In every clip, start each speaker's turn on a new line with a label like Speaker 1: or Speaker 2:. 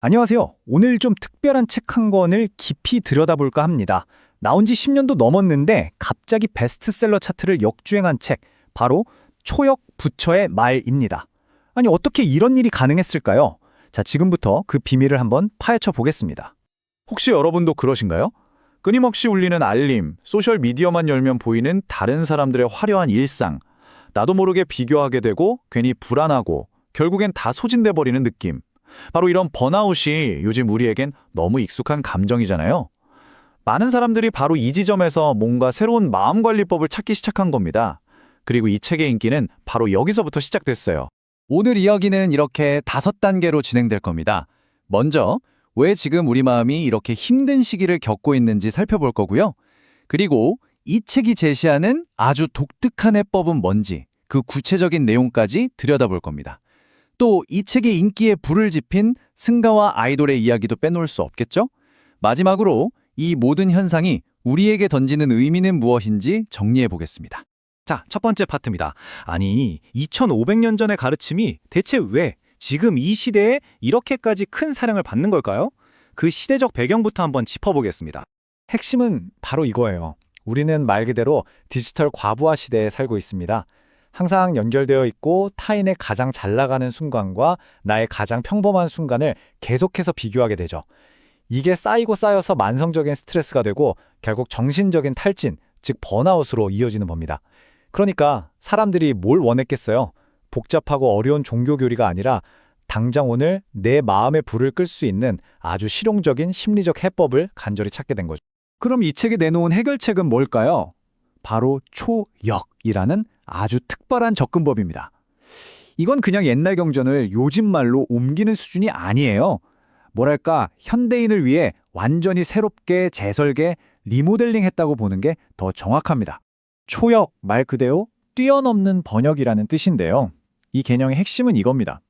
Speaker 1: 안녕하세요. 오늘 좀 특별한 책 한 권을 깊이 들여다볼까 합니다. 나온 지 10년도 넘었는데 갑자기 베스트셀러 차트를 역주행한 책, 바로 초역 부처의 말입니다. 아니, 어떻게 이런 일이 가능했을까요? 자, 지금부터 그 비밀을 한번 파헤쳐 보겠습니다.
Speaker 2: 혹시 여러분도 그러신가요? 끊임없이 울리는 알림, 소셜미디어만 열면 보이는 다른 사람들의 화려한 일상, 나도 모르게 비교하게 되고 괜히 불안하고 결국엔 다 소진돼 버리는 느낌. 바로 이런 번아웃이 요즘 우리에겐 너무 익숙한 감정이잖아요. 많은 사람들이 바로 이 지점에서 뭔가 새로운 마음관리법을 찾기 시작한 겁니다. 그리고 이 책의 인기는 바로 여기서부터 시작됐어요.
Speaker 3: 오늘 이야기는 이렇게 5단계로 진행될 겁니다. 먼저, 왜 지금 우리 마음이 이렇게 힘든 시기를 겪고 있는지 살펴볼 거고요. 그리고 이 책이 제시하는 아주 독특한 해법은 뭔지, 그 구체적인 내용까지 들여다볼 겁니다. 또 이 책의 인기에 불을 지핀 승가와 아이돌의 이야기도 빼놓을 수 없겠죠? 마지막으로 이 모든 현상이 우리에게 던지는 의미는 무엇인지 정리해 보겠습니다.
Speaker 1: 자, 첫 번째 파트입니다. 아니, 2500년 전의 가르침이 대체 왜 지금 이 시대에 이렇게까지 큰 사랑을 받는 걸까요? 그 시대적 배경부터 한번 짚어보겠습니다. 핵심은 바로 이거예요. 우리는 말 그대로 디지털 과부하 시대에 살고 있습니다. 항상 연결되어 있고 타인의 가장 잘 나가는 순간과 나의 가장 평범한 순간을 계속해서 비교하게 되죠. 이게 쌓이고 쌓여서 만성적인 스트레스가 되고 결국 정신적인 탈진, 즉 번아웃으로 이어지는 겁니다. 그러니까 사람들이 뭘 원했겠어요? 복잡하고 어려운 종교교리가 아니라 당장 오늘 내 마음의 불을 끌 수 있는 아주 실용적인 심리적 해법을 간절히 찾게 된 거죠. 그럼 이 책에 내놓은 해결책은 뭘까요? 바로 초역이라는 아주 특별한 접근법입니다. 이건 그냥 옛날 경전을 요즘 말로 옮기는 수준이 아니에요. 뭐랄까, 현대인을 위해 완전히 새롭게 재설계, 리모델링 했다고 보는 게 더 정확합니다. 초역, 말 그대로 뛰어넘는 번역이라는 뜻인데요. 이 개념의 핵심은 이겁니다.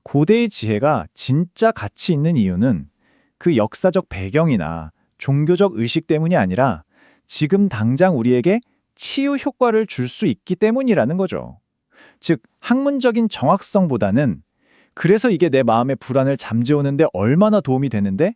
Speaker 1: 고대의 지혜가 진짜 가치 있는 이유는 그 역사적 배경이나 종교적 의식 때문이 아니라 지금 당장 우리에게 치유 효과를 줄 수 있기 때문이라는 거죠. 즉, 학문적인 정확성보다는 그래서 이게 내 마음의 불안을 잠재우는데 얼마나 도움이 되는데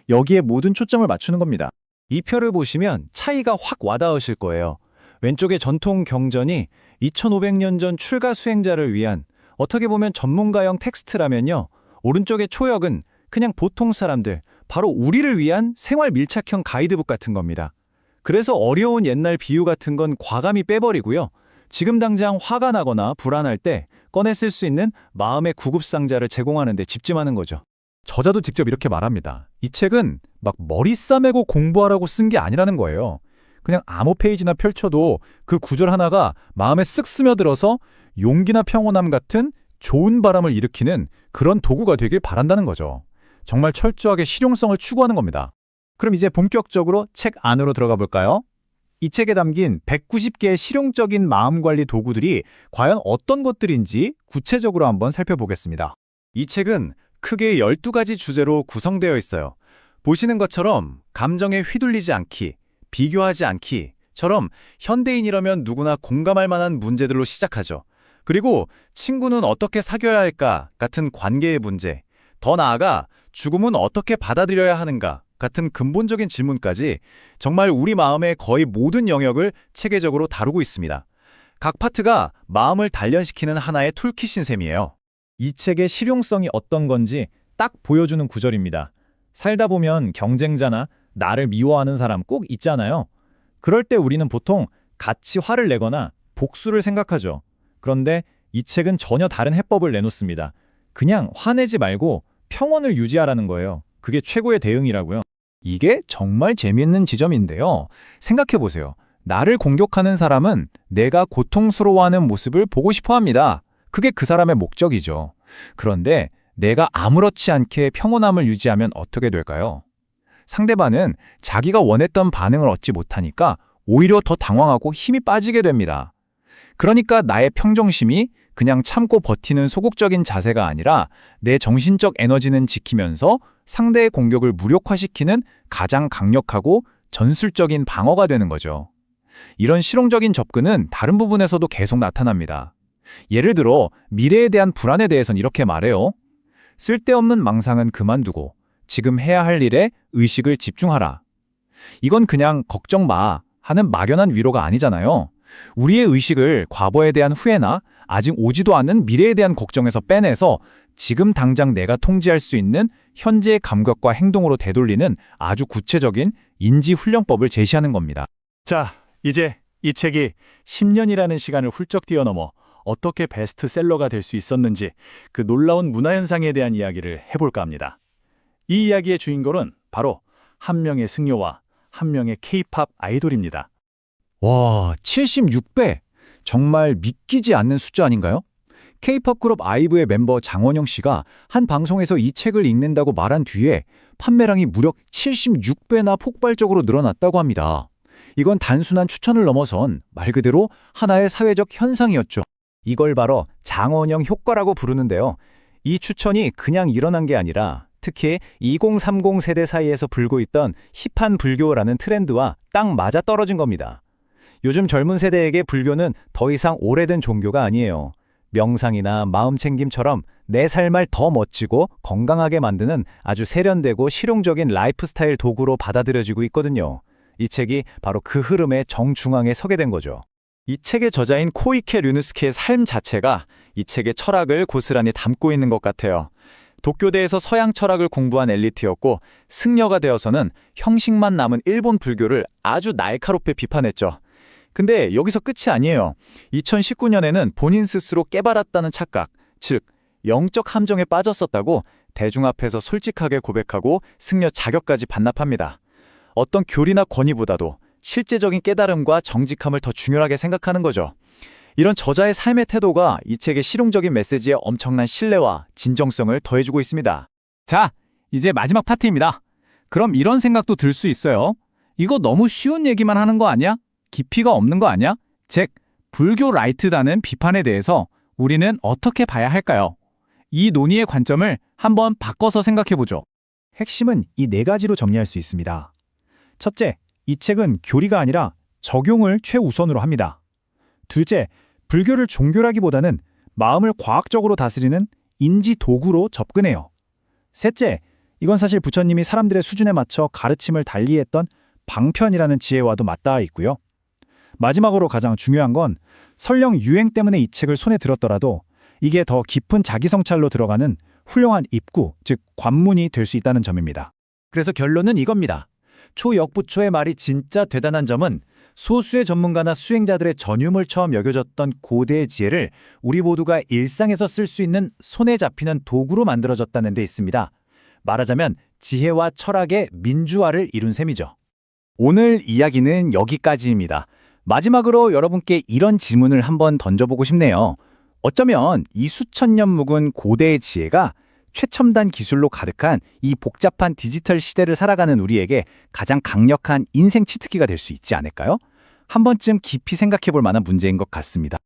Speaker 1: 여기에 모든 초점을 맞추는 겁니다. 이 표를 보시면 차이가 확 와닿으실 거예요. 왼쪽의 전통 경전이 2500년 전 출가 수행자를 위한 어떻게 보면 전문가형 텍스트라면요. 오른쪽의 초역은 그냥 보통 사람들, 바로 우리를 위한 생활 밀착형 가이드북 같은 겁니다. 그래서 어려운 옛날 비유 같은 건 과감히 빼버리고요. 지금 당장 화가 나거나 불안할 때 꺼내 쓸 수 있는 마음의 구급상자를 제공하는 데 집중하는 거죠. 저자도 직접 이렇게 말합니다. 이 책은 막 머리 싸매고 공부하라고 쓴 게 아니라는 거예요. 그냥 아무 페이지나 펼쳐도 그 구절 하나가 마음에 쓱 스며들어서 용기나 평온함 같은 좋은 바람을 일으키는 그런 도구가 되길 바란다는 거죠. 정말 철저하게 실용성을 추구하는 겁니다. 그럼 이제 본격적으로 책 안으로 들어가 볼까요? 이 책에 담긴 190개의 실용적인 마음관리 도구들이 과연 어떤 것들인지 구체적으로 한번 살펴보겠습니다. 이 책은 크게 12가지 주제로 구성되어 있어요. 보시는 것처럼 감정에 휘둘리지 않기, 비교하지 않기처럼 현대인이라면 누구나 공감할 만한 문제들로 시작하죠. 그리고 친구는 어떻게 사귀어야 할까 같은 관계의 문제, 더 나아가 죽음은 어떻게 받아들여야 하는가 같은 근본적인 질문까지 정말 우리 마음의 거의 모든 영역을 체계적으로 다루고 있습니다. 각 파트가 마음을 단련시키는 하나의 툴킷인 셈이에요. 이 책의 실용성이 어떤 건지 딱 보여주는 구절입니다. 살다 보면 경쟁자나 나를 미워하는 사람 꼭 있잖아요. 그럴 때 우리는 보통 같이 화를 내거나 복수를 생각하죠. 그런데 이 책은 전혀 다른 해법을 내놓습니다. 그냥 화내지 말고 평온을 유지하라는 거예요. 그게 최고의 대응이라고요. 이게 정말 재미있는 지점인데요. 생각해보세요. 나를 공격하는 사람은 내가 고통스러워하는 모습을 보고 싶어 합니다. 그게 그 사람의 목적이죠. 그런데 내가 아무렇지 않게 평온함을 유지하면 어떻게 될까요? 상대방은 자기가 원했던 반응을 얻지 못하니까 오히려 더 당황하고 힘이 빠지게 됩니다. 그러니까 나의 평정심이 그냥 참고 버티는 소극적인 자세가 아니라 내 정신적 에너지는 지키면서 상대의 공격을 무력화시키는 가장 강력하고 전술적인 방어가 되는 거죠. 이런 실용적인 접근은 다른 부분에서도 계속 나타납니다. 예를 들어 미래에 대한 불안에 대해서는 이렇게 말해요.
Speaker 2: 쓸데없는 망상은 그만두고 지금 해야 할 일에 의식을 집중하라. 이건 그냥 걱정 마 하는 막연한 위로가 아니잖아요. 우리의 의식을 과거에 대한 후회나 아직 오지도 않은 미래에 대한 걱정에서 빼내서 지금 당장 내가 통제할 수 있는 현재의 감각과 행동으로 되돌리는 아주 구체적인 인지훈련법을 제시하는 겁니다.
Speaker 4: 자, 이제 이 책이 10년이라는 시간을 훌쩍 뛰어넘어 어떻게 베스트셀러가 될 수 있었는지 그 놀라운 문화현상에 대한 이야기를 해볼까 합니다. 이 이야기의 주인공은 바로 한 명의 승려와 한 명의 K-팝 아이돌입니다.
Speaker 2: 와, 76배! 정말 믿기지 않는 숫자 아닌가요? K-팝 그룹 아이브의 멤버 장원영 씨가 한 방송에서 이 책을 읽는다고 말한 뒤에 판매량이 무려 76배나 폭발적으로 늘어났다고 합니다. 이건 단순한 추천을 넘어선 말 그대로 하나의 사회적 현상이었죠.
Speaker 1: 이걸 바로 장원영 효과라고 부르는데요. 이 추천이 그냥 일어난 게 아니라 특히 2030 세대 사이에서 불고 있던 힙한 불교라는 트렌드와 딱 맞아떨어진 겁니다. 요즘 젊은 세대에게 불교는 더 이상 오래된 종교가 아니에요. 명상이나 마음챙김처럼 내 삶을 더 멋지고 건강하게 만드는 아주 세련되고 실용적인 라이프 스타일 도구로 받아들여지고 있거든요. 이 책이 바로 그 흐름의 정중앙에 서게 된 거죠.
Speaker 2: 이 책의 저자인 코이케 류누스케의 삶 자체가 이 책의 철학을 고스란히 담고 있는 것 같아요. 도쿄대에서 서양 철학을 공부한 엘리트였고 승려가 되어서는 형식만 남은 일본 불교를 아주 날카롭게 비판했죠. 근데 여기서 끝이 아니에요. 2019년에는 본인 스스로 깨달았다는 착각, 즉 영적 함정에 빠졌었다고 대중 앞에서 솔직하게 고백하고 승려 자격까지 반납합니다. 어떤 교리나 권위보다도 실제적인 깨달음과 정직함을 더 중요하게 생각하는 거죠. 이런 저자의 삶의 태도가 이 책의 실용적인 메시지에 엄청난 신뢰와 진정성을 더해주고 있습니다.
Speaker 3: 자, 이제 마지막 파트입니다. 그럼 이런 생각도 들 수 있어요. 이거 너무 쉬운 얘기만 하는 거 아니야? 깊이가 없는 거 아니야? 즉, 불교 라이트다는 비판에 대해서 우리는 어떻게 봐야 할까요? 이 논의의 관점을 한번 바꿔서 생각해보죠.
Speaker 1: 핵심은 이 네 가지로 정리할 수 있습니다. 첫째, 이 책은 교리가 아니라 적용을 최우선으로 합니다. 둘째, 불교를 종교라기보다는 마음을 과학적으로 다스리는 인지 도구로 접근해요. 셋째, 이건 사실 부처님이 사람들의 수준에 맞춰 가르침을 달리했던 방편이라는 지혜와도 맞닿아 있고요. 마지막으로 가장 중요한 건 설령 유행 때문에 이 책을 손에 들었더라도 이게 더 깊은 자기성찰로 들어가는 훌륭한 입구, 즉 관문이 될 수 있다는 점입니다. 그래서 결론은 이겁니다. 초역부초의 말이 진짜 대단한 점은 소수의 전문가나 수행자들의 전유물처럼 여겨졌던 고대의 지혜를 우리 모두가 일상에서 쓸 수 있는 손에 잡히는 도구로 만들어졌다는 데 있습니다. 말하자면 지혜와 철학의 민주화를 이룬 셈이죠. 오늘 이야기는 여기까지입니다. 마지막으로 여러분께 이런 질문을 한번 던져보고 싶네요. 어쩌면 이 수천 년 묵은 고대의 지혜가 최첨단 기술로 가득한 이 복잡한 디지털 시대를 살아가는 우리에게 가장 강력한 인생 치트키가 될 수 있지 않을까요? 한 번쯤 깊이 생각해 볼 만한 문제인 것 같습니다.